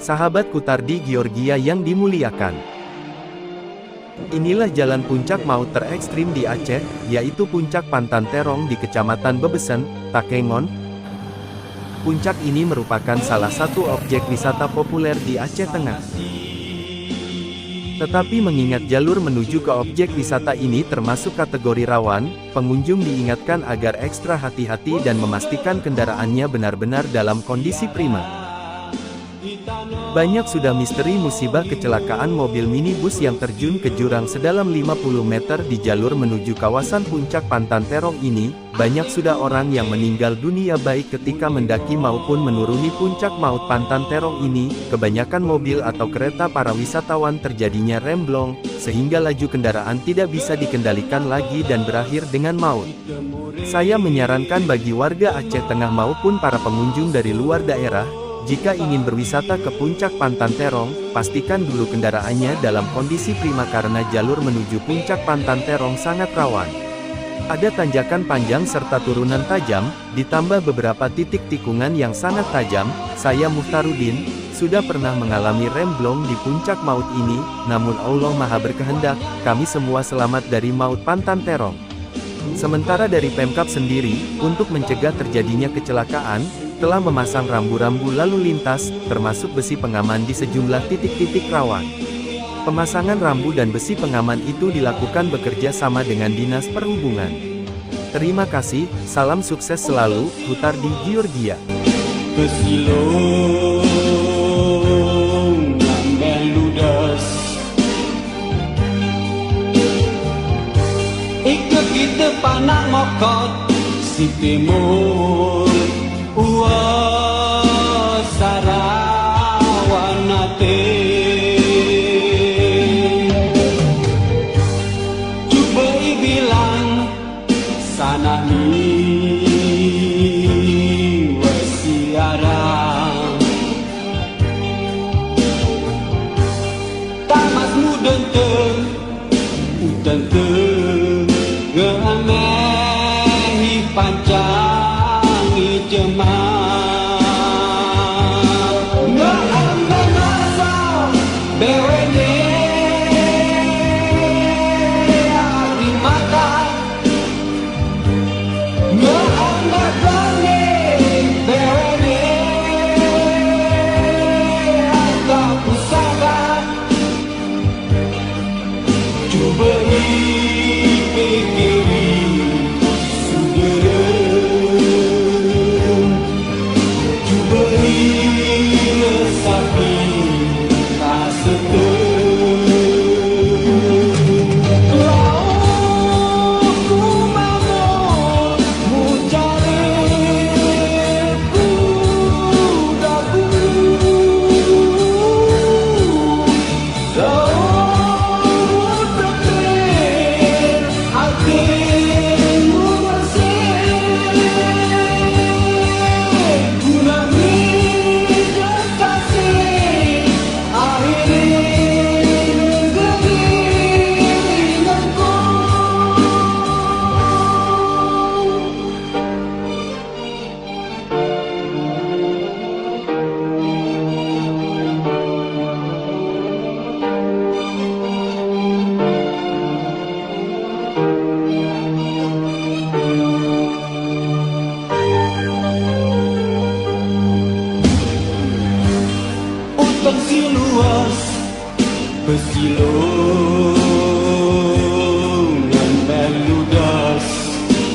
Sahabat Kutardi Georgia yang dimuliakan. Inilah jalan puncak maut terekstrim di Aceh, yaitu Puncak Pantan Terong di Kecamatan Bebesen, Takengon. Puncak ini merupakan salah satu objek wisata populer di Aceh Tengah. Tetapi mengingat jalur menuju ke objek wisata ini termasuk kategori rawan, pengunjung diingatkan agar ekstra hati-hati dan memastikan kendaraannya benar-benar dalam kondisi prima. Banyak sudah misteri musibah kecelakaan mobil minibus yang terjun ke jurang sedalam 50 meter di jalur menuju kawasan Puncak Pantan Terong ini. Banyak sudah orang yang meninggal dunia baik ketika mendaki maupun menuruni puncak maut Pantan Terong ini. Kebanyakan mobil atau kereta para wisatawan terjadinya remblong, sehingga laju kendaraan tidak bisa dikendalikan lagi dan berakhir dengan maut. Saya menyarankan bagi warga Aceh Tengah maupun para pengunjung dari luar daerah, jika ingin berwisata ke Puncak Pantan Terong, pastikan dulu kendaraannya dalam kondisi prima karena jalur menuju Puncak Pantan Terong sangat rawan. Ada tanjakan panjang serta turunan tajam, ditambah beberapa titik tikungan yang sangat tajam. Saya Muhtarudin, sudah pernah mengalami remblong di puncak maut ini, namun Allah Maha berkehendak, kami semua selamat dari maut Pantan Terong. Sementara dari Pemkab sendiri, untuk mencegah terjadinya kecelakaan, telah memasang rambu-rambu lalu lintas, termasuk besi pengaman di sejumlah titik-titik rawan. Pemasangan rambu dan besi pengaman itu dilakukan bekerja sama dengan Dinas Perhubungan. Terima kasih, salam sukses selalu, Kutardi Georgia. Kesilong lamben ludas, ikut kita panak mokot si timur sarawanate. Coba bilang sana ni wasiarang tamas mudeng te udan te ngemehi pancang jemaah. Besi luas, besi luas.